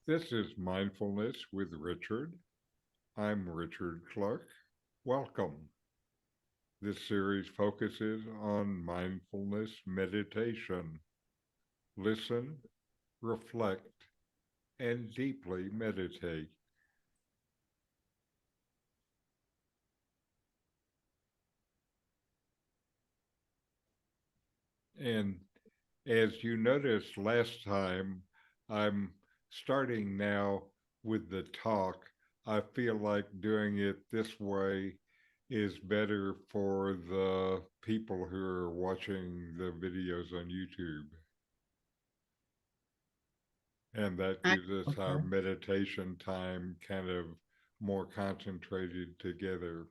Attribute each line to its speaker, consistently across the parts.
Speaker 1: This is Mindfulness with Richard. I'm Richard Clarke. Welcome. This series focuses on mindfulness meditation. Listen, reflect, and deeply meditate. And as you noticed last time, I'm starting now with the talk. I feel like doing it this way is better for the people who are watching the videos on YouTube. And that
Speaker 2: I
Speaker 1: gives us our
Speaker 2: okay.
Speaker 1: meditation time kind of more concentrated together.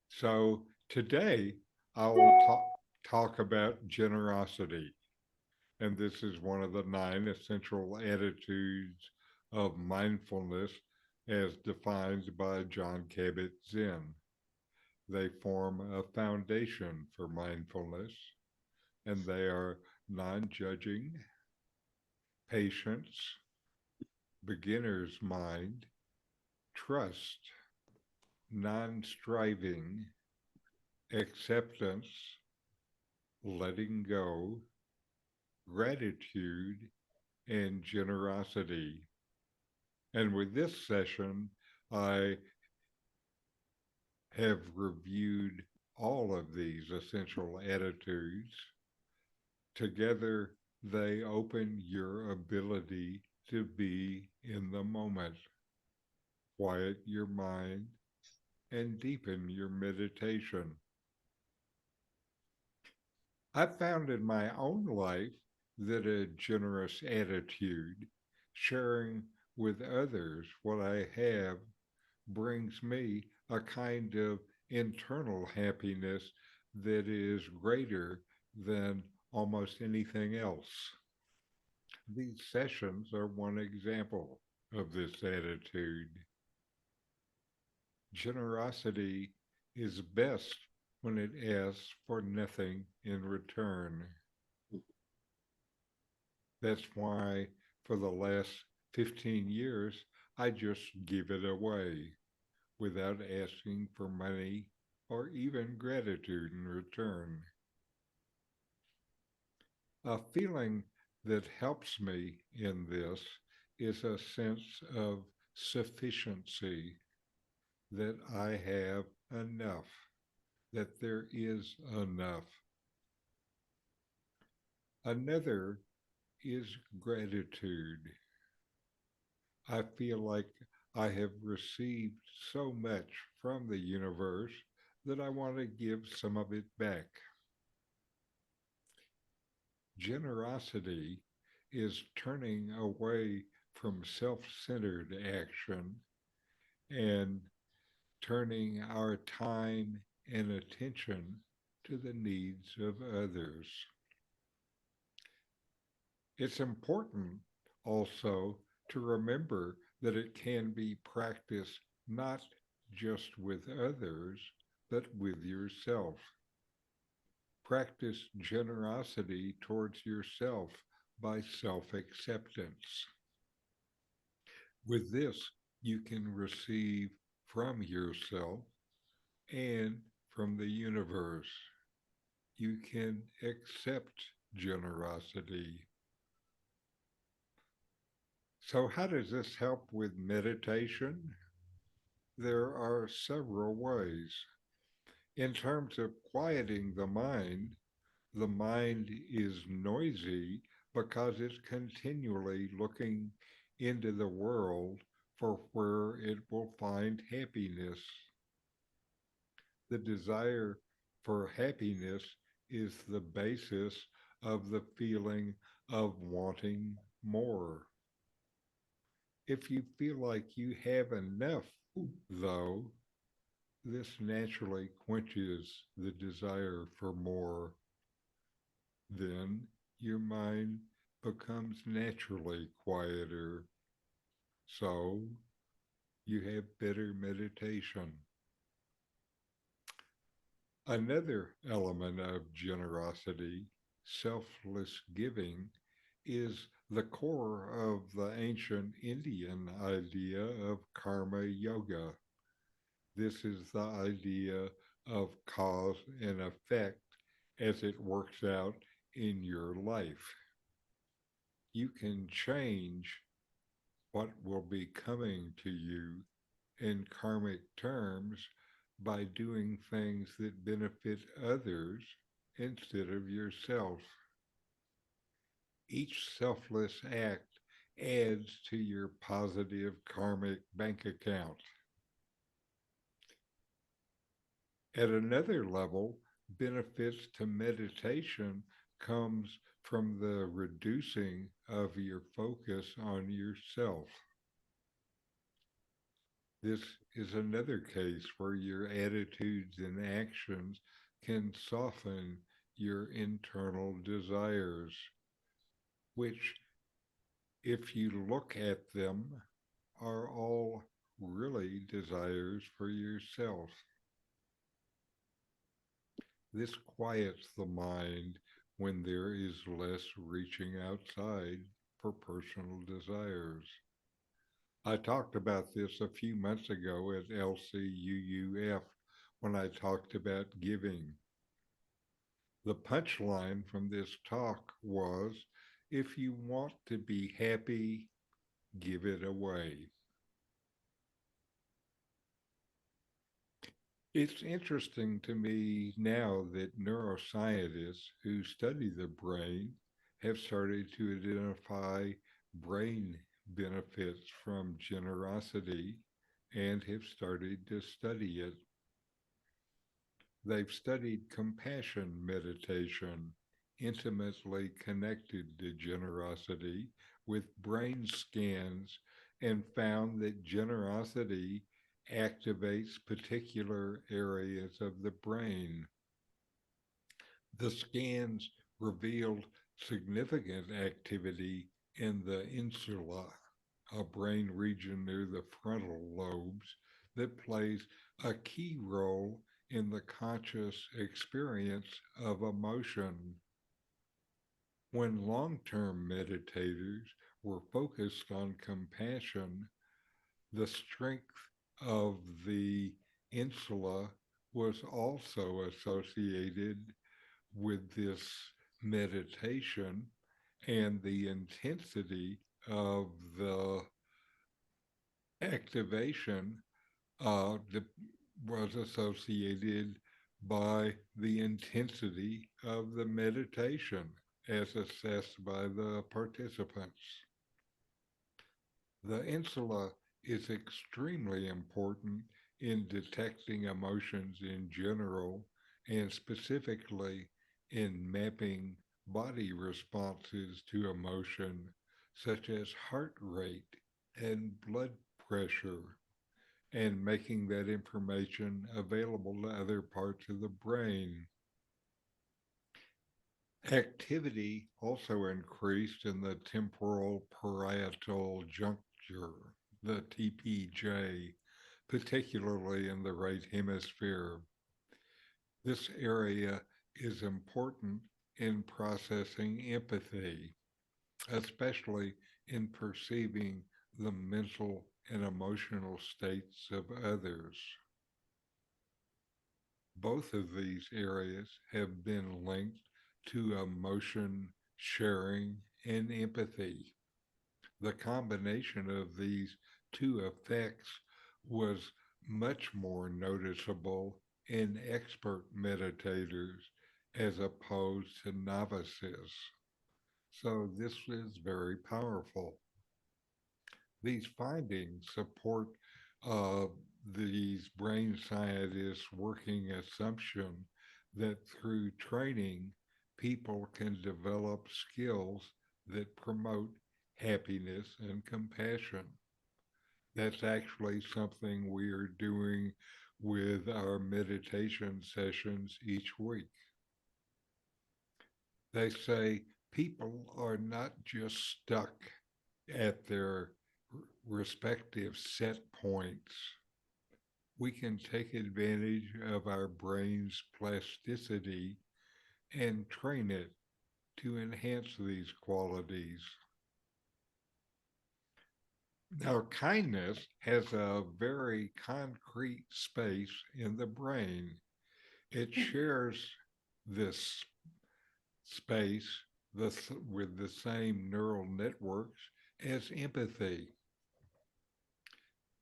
Speaker 1: So today I'll talk about generosity. And this is one of the 9 essential attitudes of mindfulness as defined by John Kabat-Zinn. They form a foundation for mindfulness, and they are non-judging, patience, beginner's mind, trust, non-striving, acceptance, letting go, gratitude, and generosity. And with this session, I have reviewed all of these essential attitudes. Together, they open your ability to be in the moment, quiet your mind, and deepen your meditation. I've found in my own life that a generous attitude, sharing with others what I have, brings me a kind of internal happiness that is greater than almost anything else. These sessions are one example of this attitude. Generosity is best when it asks for nothing in return. That's why for the last 15 years, I just give it away without asking for money or even gratitude in return. A feeling that helps me in this is a sense of sufficiency, that I have enough, that there is enough. Another is gratitude. I feel like I have received so much from the universe that I want to give some of it back. Generosity is turning away from self centered action and turning our time and attention to the needs of others. It's important also to remember that it can be practiced not just with others, but with yourself. Practice generosity towards yourself by self acceptance. With this, you can receive from yourself and from the universe. You can accept generosity. So, how does this help with meditation? There are several ways. In terms of quieting the mind is noisy because it's continually looking into the world for where it will find happiness. The desire for happiness is the basis of the feeling of wanting more. If you feel like you have enough, though, this naturally quenches the desire for more. Then your mind becomes naturally quieter, so you have better meditation. Another element of generosity, selfless giving, is the core of the ancient Indian idea of karma yoga. This is the idea of cause and effect as it works out in your life. You can change what will be coming to you in karmic terms by doing things that benefit others instead of yourself. Each selfless act adds to your positive karmic bank account. At another level, benefits to meditation comes from the reducing of your focus on yourself. This is another case where your attitudes and actions can soften your internal desires, which, if you look at them, are all really desires for yourself. This quiets the mind when there is less reaching outside for personal desires. I talked about this a few months ago at LCUUF when I talked about giving. The punchline from this talk was, if you want to be happy, give it away. It's interesting to me now that neuroscientists who study the brain have started to identify brain benefits from generosity and have started to study it. They've studied compassion meditation, intimately connected to generosity, with brain scans, and found that generosity activates particular areas of the brain. The scans revealed significant activity in the insula, a brain region near the frontal lobes that plays a key role in the conscious experience of emotion. When long term meditators were focused on compassion, the strength of the insula was also associated with this meditation, and the intensity of the activation that was associated by the intensity of the meditation as assessed by the participants. The insula is extremely important in detecting emotions in general and specifically in mapping body responses to emotion, such as heart rate and blood pressure, and making that information available to other parts of the brain. Activity also increased in the temporal parietal juncture, the TPJ, particularly in the right hemisphere. This area is important in processing empathy, especially in perceiving the mental and emotional states of others. Both of these areas have been linked to emotion sharing and empathy. The combination of these two effects was much more noticeable in expert meditators as opposed to novices. So this is very powerful. These findings support uh, these brain scientists' working assumption that through training, people can develop skills that promote happiness and compassion. That's actually something we are doing with our meditation sessions each week. They say people are not just stuck at their respective set points. We can take advantage of our brain's plasticity and train it to enhance these qualities. Now, kindness has a very concrete space in the brain. It shares this space with the same neural networks as empathy.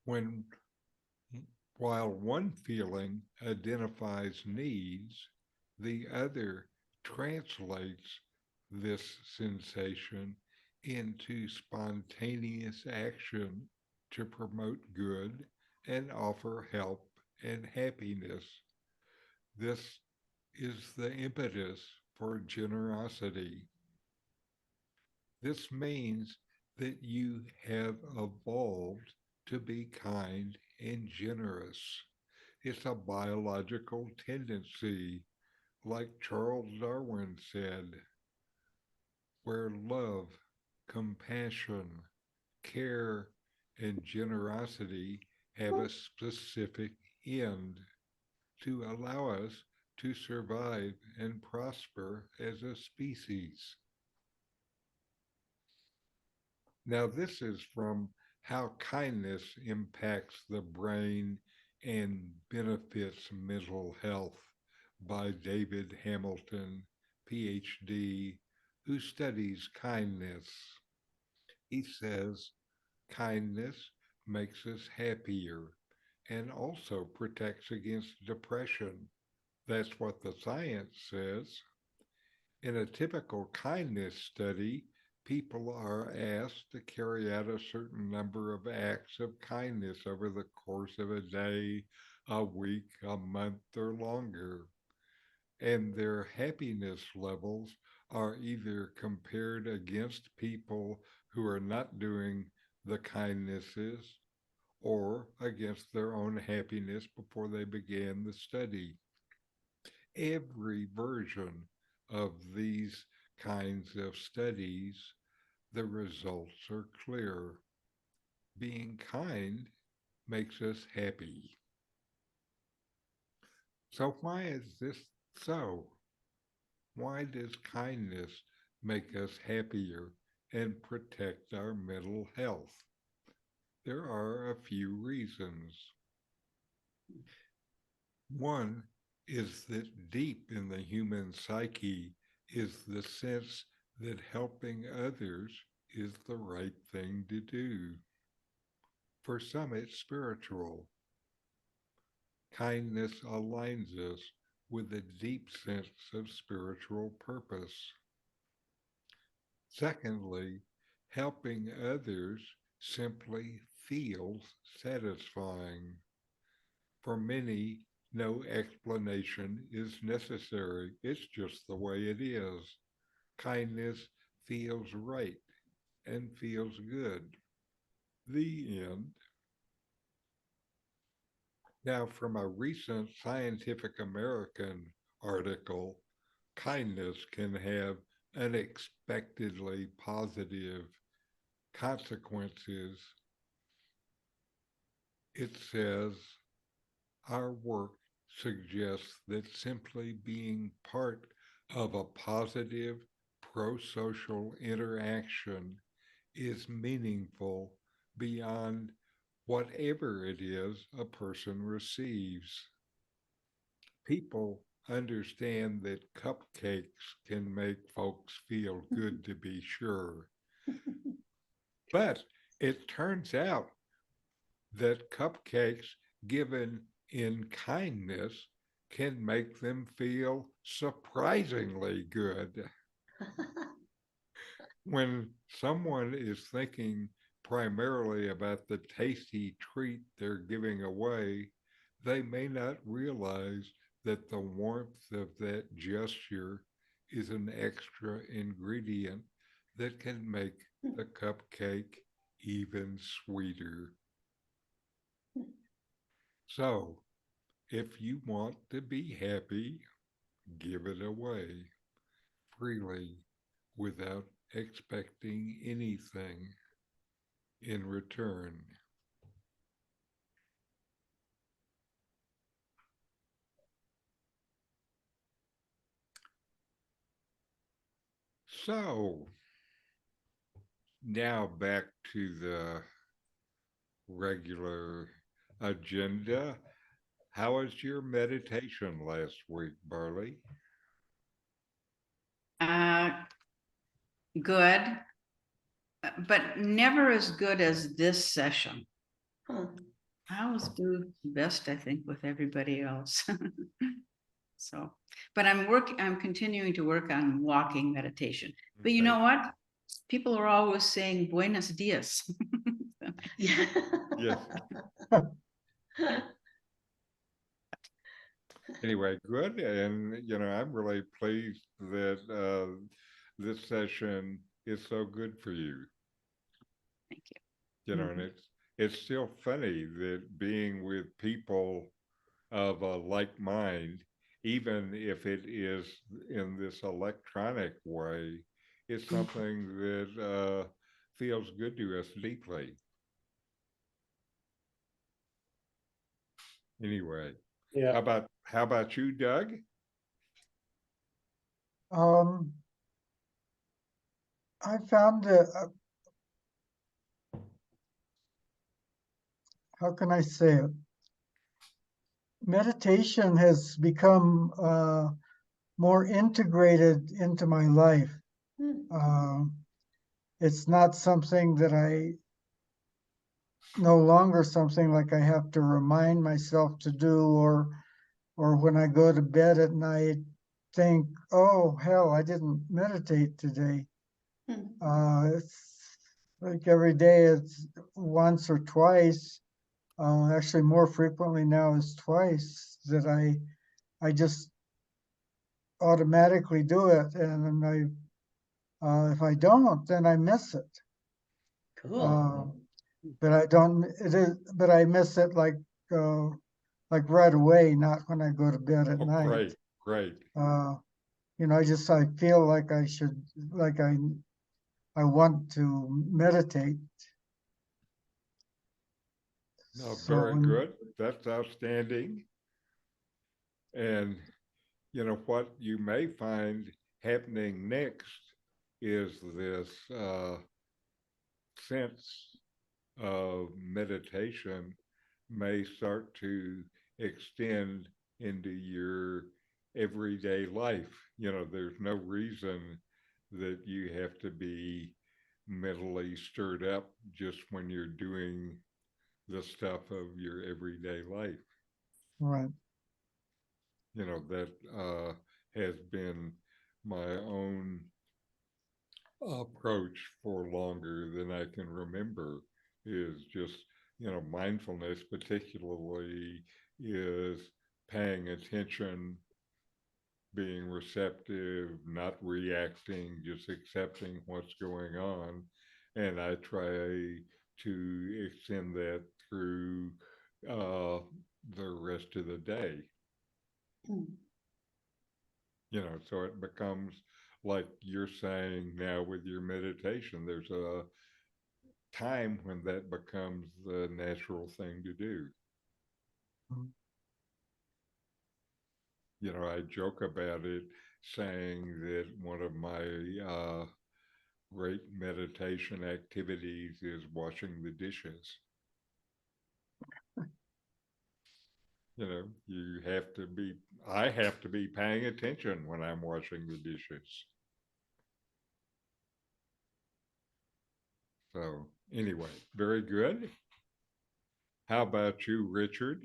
Speaker 1: When while one feeling identifies needs, the other translates this sensation into spontaneous action to promote good and offer help and happiness. This is the impetus for generosity. This means that you have evolved to be kind and generous. It's a biological tendency, like Charles Darwin said, where love, compassion, care, and generosity have a specific end to allow us to survive and prosper as a species. Now, this is from How Kindness Impacts the Brain and Benefits Mental Health by David Hamilton, PhD, who studies kindness. He says kindness makes us happier and also protects against depression. That's what the science says. In a typical kindness study, people are asked to carry out a certain number of acts of kindness over the course of a day, a week, a month, or longer. And their happiness levels are either compared against people who are not doing the kindnesses or against their own happiness before they began the study. Every version of these kinds of studies, the results are clear. Being kind makes us happy. So, why is this so? Why does kindness make us happier and protect our mental health? There are a few reasons. One is that deep in the human psyche is the sense that helping others is the right thing to do. For some, it's spiritual. Kindness aligns us with a deep sense of spiritual purpose. Secondly, helping others simply feels satisfying. For many, no explanation is necessary. It's just the way it is. Kindness feels right and feels good. The end. Now, from a recent Scientific American article, kindness can have unexpectedly positive consequences. It says our work suggests that simply being part of a positive pro social interaction is meaningful beyond whatever it is a person receives. People understand that cupcakes can make folks feel good to be sure. But it turns out that cupcakes given in kindness can make them feel surprisingly good. When someone is thinking primarily about the tasty treat they're giving away, they may not realize that the warmth of that gesture is an extra ingredient that can make the cupcake even sweeter. So, if you want to be happy, give it away freely without expecting anything in return. So, now back to the regular agenda. How was your meditation last week, Barley?
Speaker 2: Good, but never as good as this session. I always do best, I think, with everybody else. So, but I'm continuing to work on walking meditation. But you
Speaker 1: Okay.
Speaker 2: know what? People are always saying buenos dias.
Speaker 1: Yes. Anyway, good. And, I'm really pleased that this session is so good for you.
Speaker 2: Thank you.
Speaker 1: And it's still funny that being with people of a like mind, even if it is in this electronic way, is something that feels good to us deeply. Anyway,
Speaker 3: Yeah.
Speaker 1: how about you, Doug?
Speaker 4: I found how can I say it? Meditation has become more integrated into my life. It's not something that no longer something like I have to remind myself to do, or when I go to bed at night, think, oh, hell, I didn't meditate today. It's like every day it's once or twice, actually more frequently now is twice, that I just automatically do it. And if I don't, then I miss it.
Speaker 3: Cool.
Speaker 4: But I miss it like right away, not when I go to bed at
Speaker 1: Oh,
Speaker 4: night.
Speaker 1: great.
Speaker 4: I feel like I should, like I want to meditate.
Speaker 1: No,
Speaker 4: So
Speaker 1: very good. That's outstanding. And what you may find happening next is this sense of meditation may start to extend into your everyday life. There's no reason that you have to be mentally stirred up just when you're doing the stuff of your everyday life.
Speaker 4: right.
Speaker 1: That has been my own approach for longer than I can remember, is just, mindfulness particularly is paying attention, being receptive, not reacting, just accepting what's going on. And I try to extend that through the rest of the day. So it becomes like you're saying now with your meditation, there's a time when that becomes the natural thing to do. I joke about it, saying that one of my great meditation activities is washing the dishes. I have to be paying attention when I'm washing the dishes. So anyway, very good. How about you, Richard?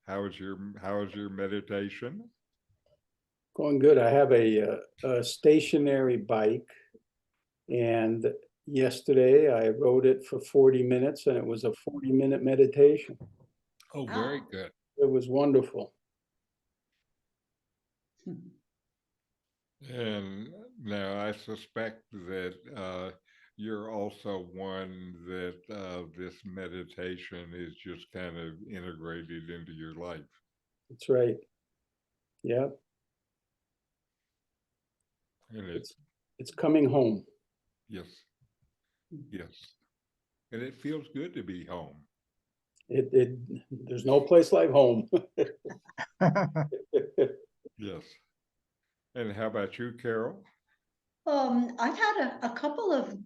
Speaker 1: How is your meditation?
Speaker 3: Going good. I have a stationary bike, and yesterday I rode it for 40 minutes, and it was a 40-minute meditation.
Speaker 1: Oh, very good.
Speaker 3: It was wonderful.
Speaker 1: And now I suspect that you're also one that this meditation is just kind of integrated into your life.
Speaker 3: That's right. Yeah.
Speaker 1: And
Speaker 3: It's coming home.
Speaker 1: yes, and it feels good to be home.
Speaker 3: There's no place like home.
Speaker 1: Yes. And how about you, Carol?
Speaker 5: I've had a couple of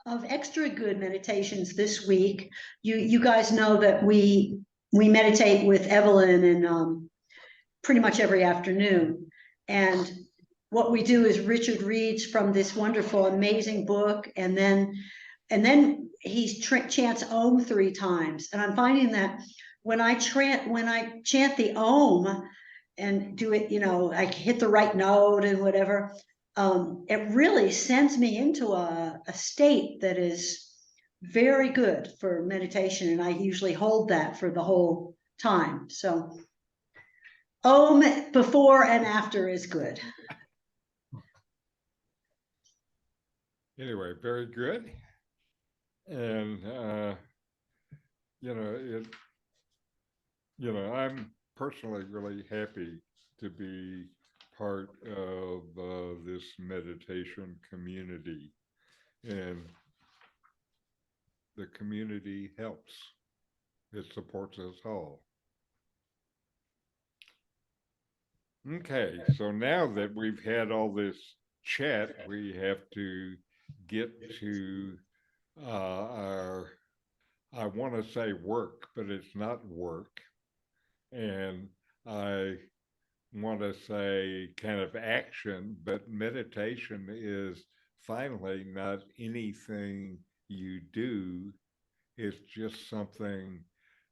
Speaker 5: of extra good meditations this week. You guys know that we meditate with Evelyn and pretty much every afternoon. And what we do is Richard reads from this wonderful, amazing book, and then he chants Om 3 times. And I'm finding that when I chant the Om and do it, I hit the right note and whatever, it really sends me into a state that is very good for meditation. And I usually hold that for the whole time. So Om before and after is good.
Speaker 1: Anyway, very good. And I'm personally really happy to be part of this meditation community, and the community helps. It supports us all. Okay, so now that we've had all this chat, we have to get to our, I want to say work, but it's not work. And I want to say kind of action, but meditation is finally not anything you do. It's just something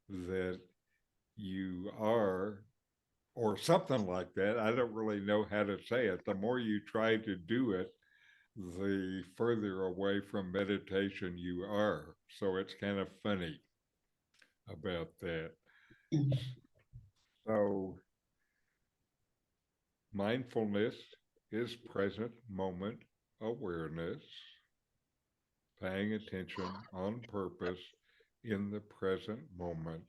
Speaker 1: that you are, or something like that. I don't really know how to say it. The more you try to do it, the further away from meditation you are. So it's kind of funny about that. So mindfulness is present moment awareness, paying attention on purpose in the present moment,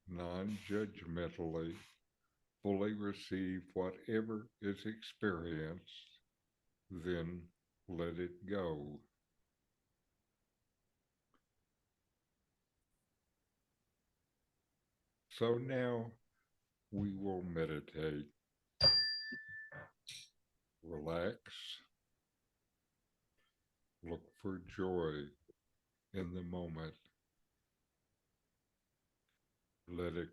Speaker 1: non-judgmentally, fully receive whatever is experienced, then let it go. So now we will meditate. Relax. Look for joy in the moment. Let it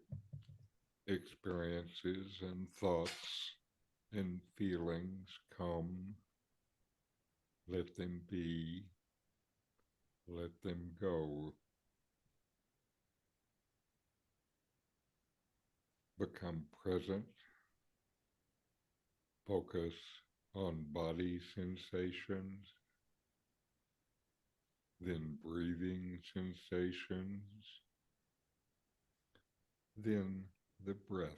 Speaker 1: experiences and thoughts and feelings come. Let them be. Let them go. Become present. Focus on body sensations, then breathing sensations, then the breath.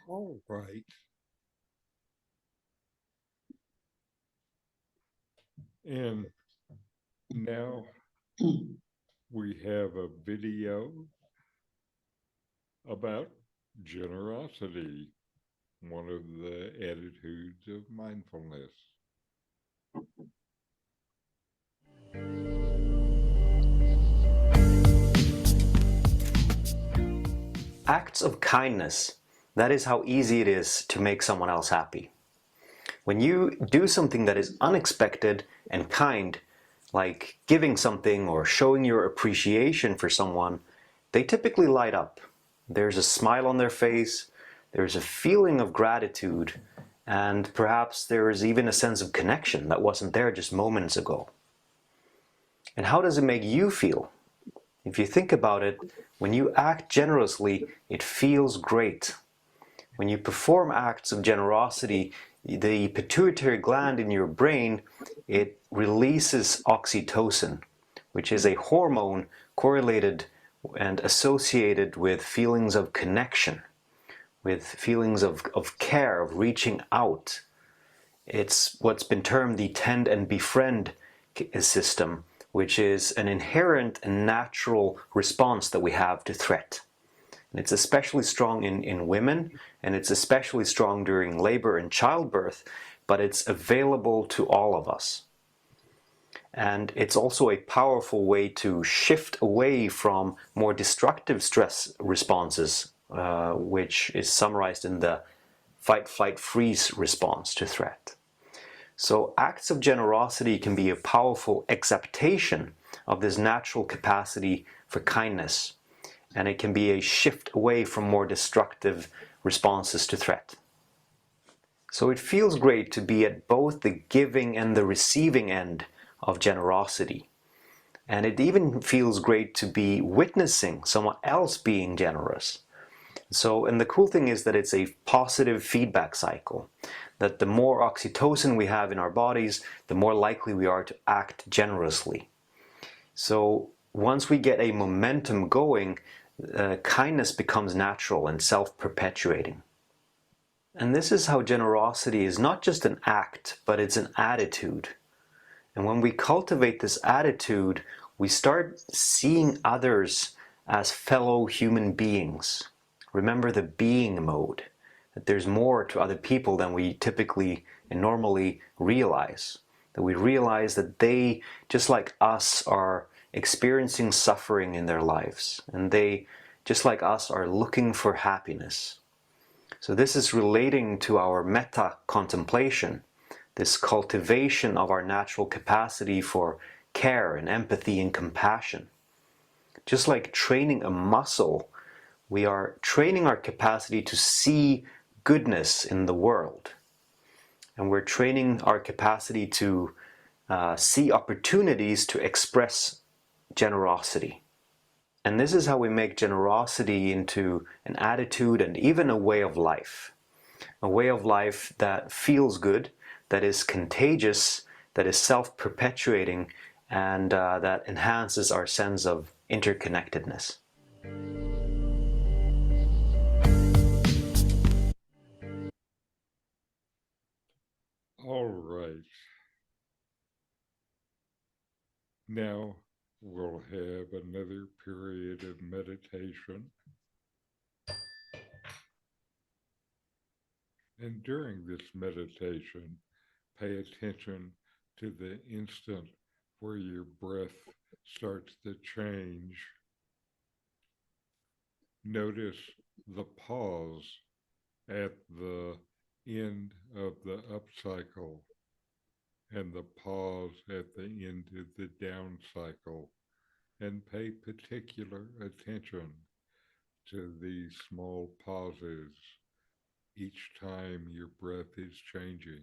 Speaker 1: All right. And now we have a video about generosity, one of the attitudes of mindfulness.
Speaker 6: Acts of kindness, that is how easy it is to make someone else happy. When you do something that is unexpected and kind, like giving something or showing your appreciation for someone, they typically light up. There's a smile on their face, there's a feeling of gratitude, and perhaps there is even a sense of connection that wasn't there just moments ago. And how does it make you feel? If you think about it, when you act generously, it feels great. When you perform acts of generosity, the pituitary gland in your brain, it releases oxytocin, which is a hormone correlated and associated with feelings of connection, with feelings of care, of reaching out. It's what's been termed the tend and befriend system, which is an inherent and natural response that we have to threat. And it's especially strong in women, and it's especially strong during labor and childbirth, but it's available to all of us. And it's also a powerful way to shift away from more destructive stress responses, which is summarized in the fight, flight, freeze response to threat. So acts of generosity can be a powerful acceptation of this natural capacity for kindness, and it can be a shift away from more destructive responses to threat. So it feels great to be at both the giving and the receiving end of generosity. And it even feels great to be witnessing someone else being generous. So, and the cool thing is that it's a positive feedback cycle, that the more oxytocin we have in our bodies, the more likely we are to act generously. So once we get a momentum going, kindness becomes natural and self-perpetuating. And this is how generosity is not just an act, but it's an attitude. And when we cultivate this attitude, we start seeing others as fellow human beings. Remember the being mode, that there's more to other people than we typically and normally realize. That we realize that they, just like us, are experiencing suffering in their lives. And they, just like us, are looking for happiness. So this is relating to our metta contemplation, this cultivation of our natural capacity for care and empathy and compassion. Just like training a muscle, we are training our capacity to see goodness in the world. And we're training our capacity to see opportunities to express generosity. And this is how we make generosity into an attitude and even a way of life. A way of life that feels good, that is contagious, that is self-perpetuating, and that enhances our sense of interconnectedness.
Speaker 1: All right. Now we'll have another period of meditation. And during this meditation, pay attention to the instant where your breath starts to change. Notice the pause at the end of the up cycle and the pause at the end of the down cycle, and pay particular attention to these small pauses each time your breath is changing.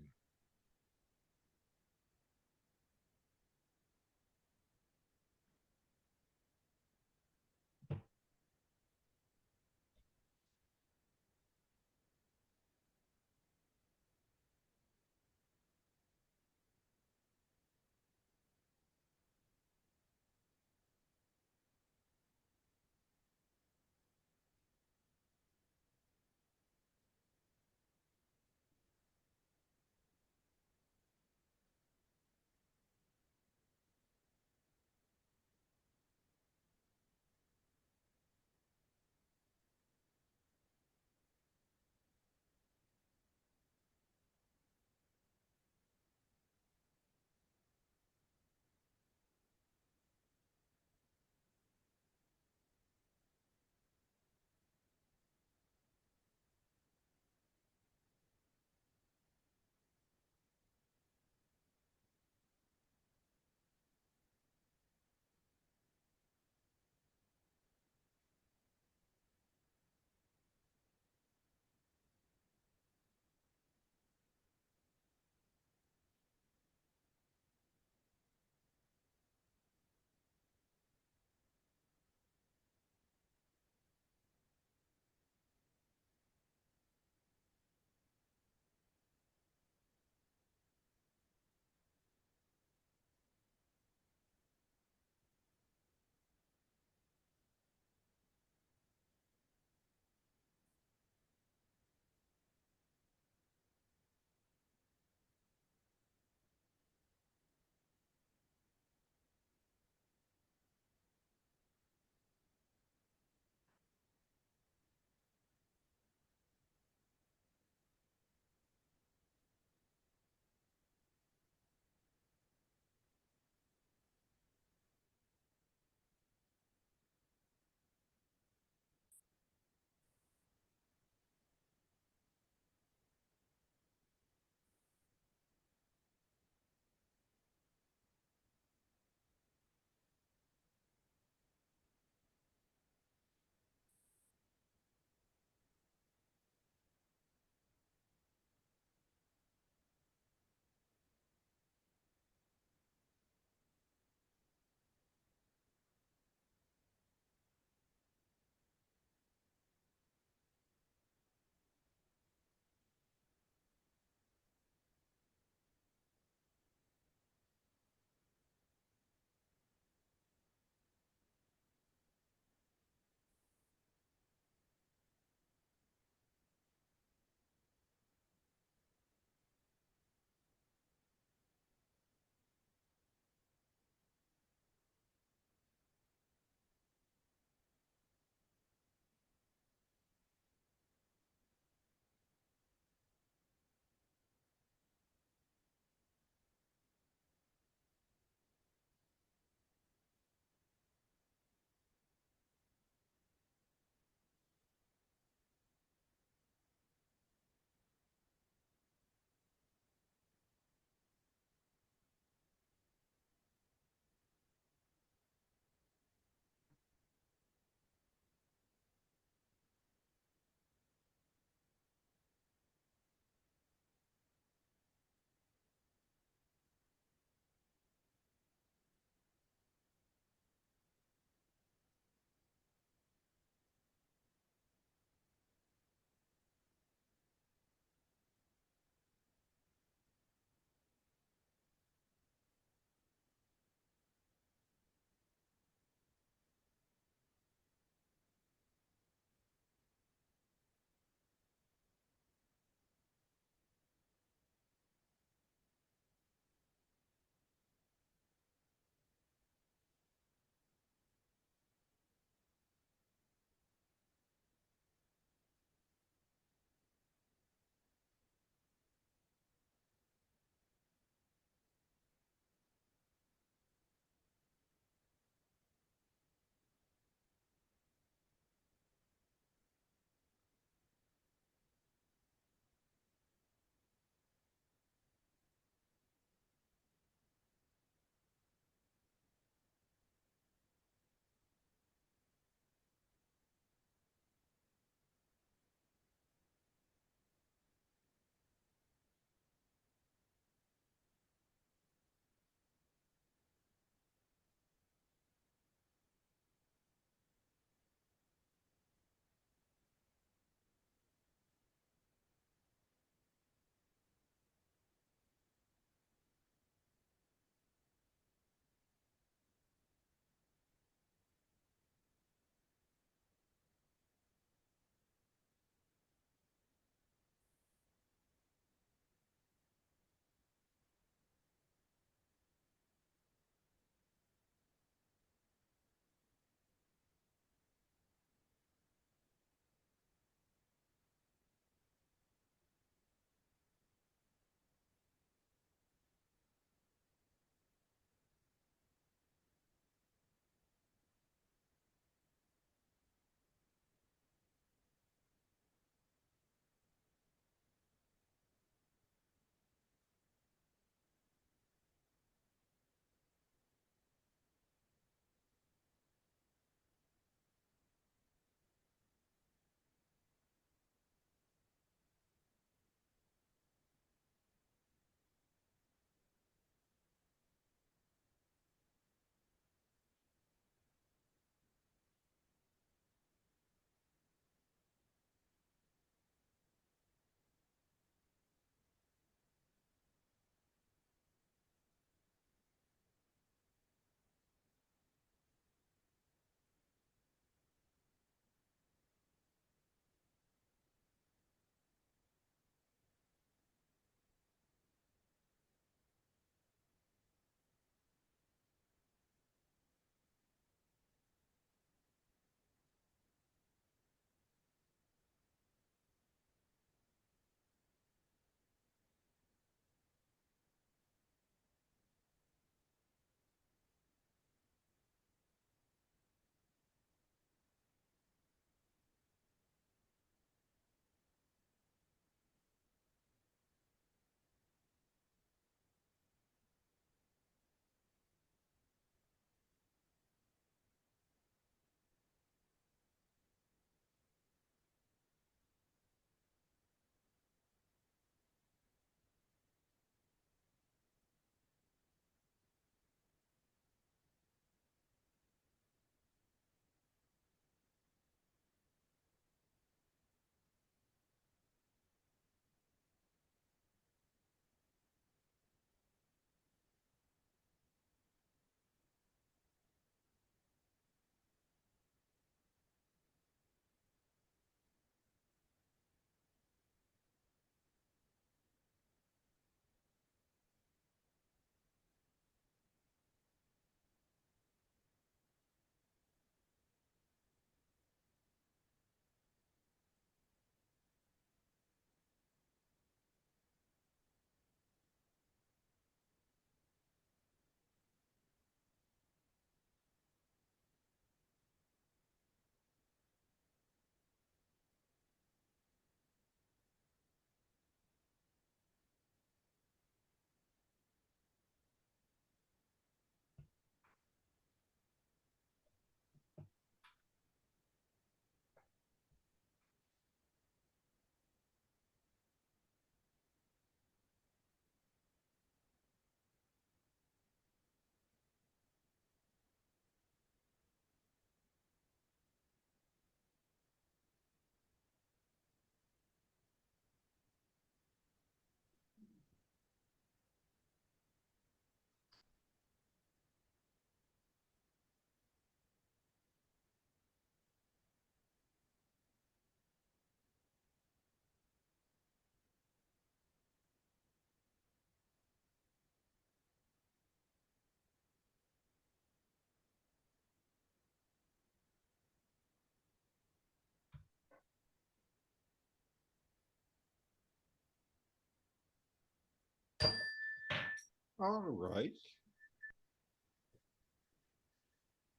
Speaker 1: All right.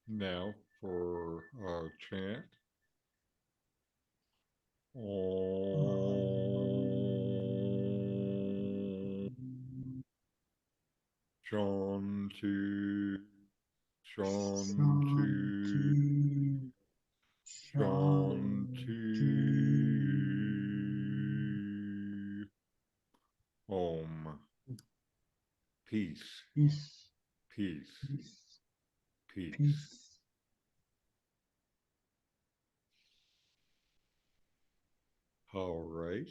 Speaker 1: Now for chant. Shanti, Shanti,
Speaker 4: Shanti,
Speaker 1: Shanti. Om. Peace,
Speaker 4: peace,
Speaker 1: peace,
Speaker 4: peace,
Speaker 1: peace.
Speaker 4: peace.
Speaker 1: All right.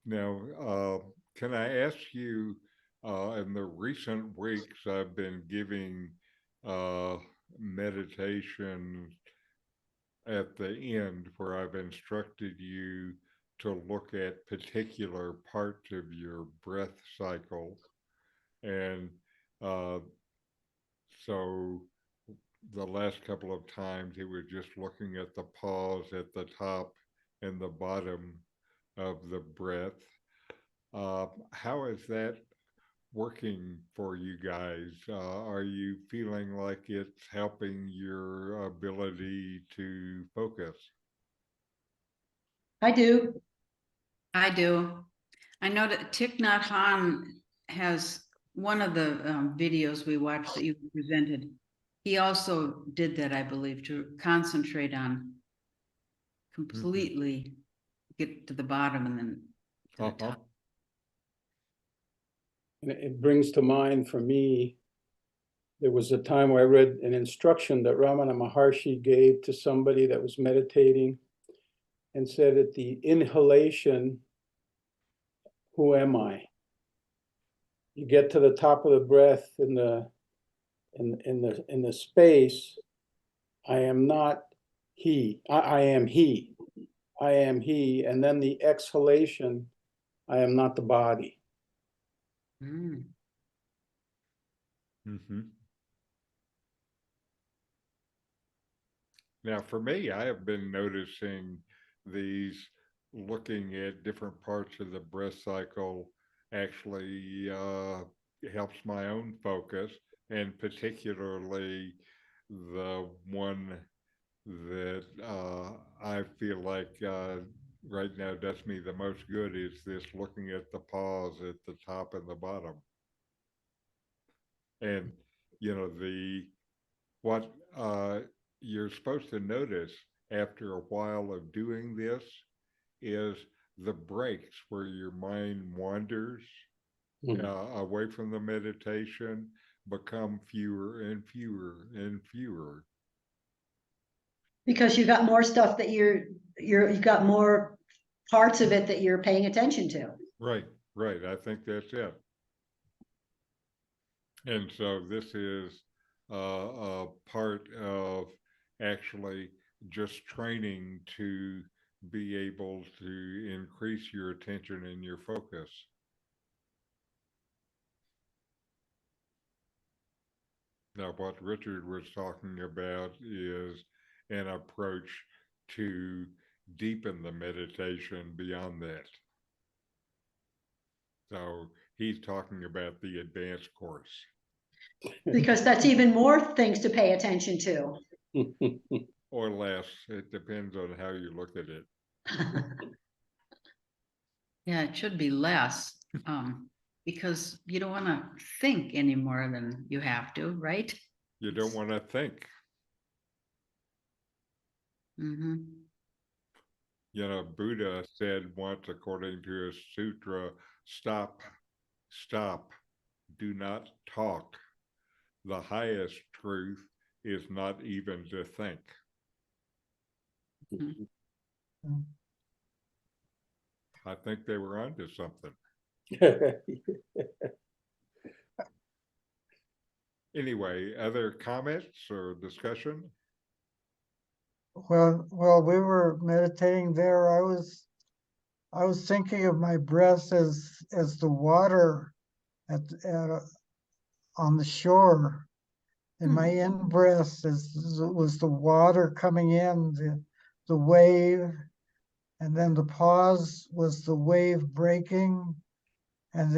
Speaker 1: Now, can I ask you, in the recent weeks, I've been giving meditation at the end where I've instructed you to look at particular parts of your breath cycle. And uh, so the last couple of times it was just looking at the pause at the top and the bottom of the breath. How is that working for you guys? Are you feeling like it's helping your ability to focus?
Speaker 5: I do.
Speaker 2: I do. I know that Thich Nhat Hanh has one of the videos we watched that you presented. He also did that, I believe, to concentrate on completely get to the bottom and then to the top.
Speaker 3: And it brings to mind for me, there was a time where I read an instruction that Ramana Maharshi gave to somebody that was meditating and said at the inhalation, who am I? You get to the top of the breath in the space, I am not he, I am he, I am he. And then the exhalation, I am not the body.
Speaker 2: Mm.
Speaker 1: Now, for me, I have been noticing these looking at different parts of the breath cycle actually helps my own focus, and particularly the one that I feel like right now does me the most good is this looking at the pause at the top and the bottom. And, you know, what you're supposed to notice after a while of doing this is the breaks where your mind wanders away from the meditation become fewer and fewer and fewer.
Speaker 5: Because you got more stuff that you got more parts of it that you're paying attention to.
Speaker 1: Right, right. I think that's it. And so this is a part of actually just training to be able to increase your attention and your focus. Now, what Richard was talking about is an approach to deepen the meditation beyond that. So he's talking about the advanced course.
Speaker 5: Because that's even more things to pay attention to.
Speaker 1: Or less. It depends on how you look at it.
Speaker 2: Yeah, it should be less, because you don't want to think any more than you have to, right?
Speaker 1: You don't want to think.
Speaker 2: Mm-hmm.
Speaker 1: You know, Buddha said once, according to a sutra, stop, stop, do not talk. The highest truth is not even to think. I think they were onto something. Anyway, other comments or discussion?
Speaker 4: Well, we were meditating there. I was thinking of my breath as the water at on the shore, and my in breath was the water coming in, the wave, and then the pause was the wave breaking, and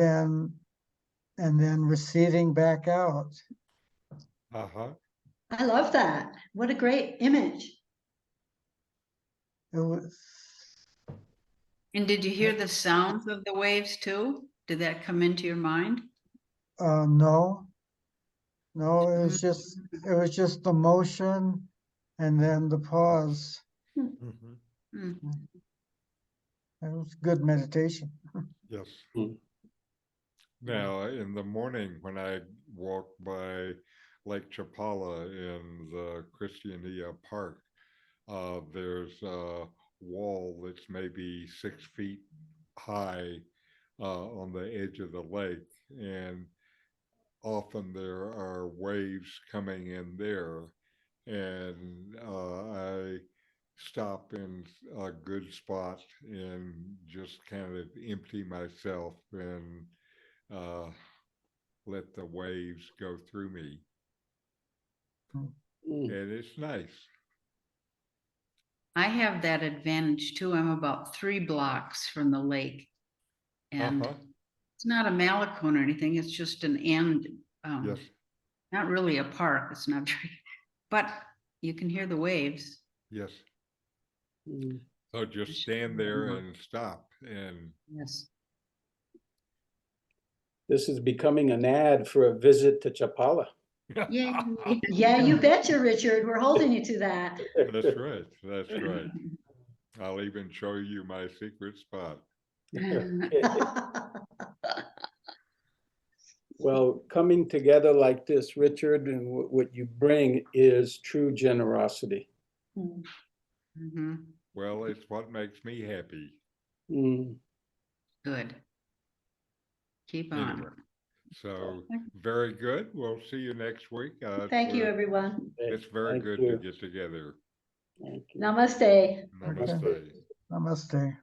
Speaker 4: then receding back out.
Speaker 1: Uh-huh.
Speaker 5: I love that. What a great image.
Speaker 4: It was,
Speaker 2: And did you hear the sounds of the waves too? Did that come into your mind?
Speaker 4: no, it was
Speaker 2: Mm.
Speaker 4: just the motion and then the pause.
Speaker 1: Mhm.
Speaker 2: Mm.
Speaker 4: It was good meditation.
Speaker 1: Yes.
Speaker 3: Mm.
Speaker 1: Now, in the morning when I walk by Lake Chapala in the Christiania Park, there's a wall that's maybe 6 feet high on the edge of the lake, and often there are waves coming in there, and I stop in a good spot and just kind of empty myself and uh, let the waves go through me,
Speaker 3: Mm.
Speaker 1: and it's nice.
Speaker 2: I have that advantage too. I'm about 3 blocks from the lake. And
Speaker 1: Uh-huh.
Speaker 2: it's not a Malecone or anything. It's just an end.
Speaker 1: Yes.
Speaker 2: Not really a park. It's not very, but you can hear the waves.
Speaker 1: Yes.
Speaker 3: Mm.
Speaker 1: So just stand there and stop. And
Speaker 2: Yes.
Speaker 3: This is becoming an ad for a visit to Chapala.
Speaker 2: Yay.
Speaker 5: Yeah, you betcha, Richard. We're holding you to that.
Speaker 1: That's right. That's right. I'll even show you my secret spot.
Speaker 3: Well, coming together like this, Richard, and what you bring is true generosity.
Speaker 2: Mhm.
Speaker 1: Well, it's what makes me happy.
Speaker 3: Mm.
Speaker 2: Good. Keep on.
Speaker 1: Anyway, so very good. We'll see you next week.
Speaker 5: Thank you, everyone.
Speaker 1: It's very
Speaker 3: Thank
Speaker 1: good
Speaker 3: you.
Speaker 1: to get together.
Speaker 3: Thank you.
Speaker 5: Namaste.
Speaker 1: Namaste.
Speaker 4: Namaste.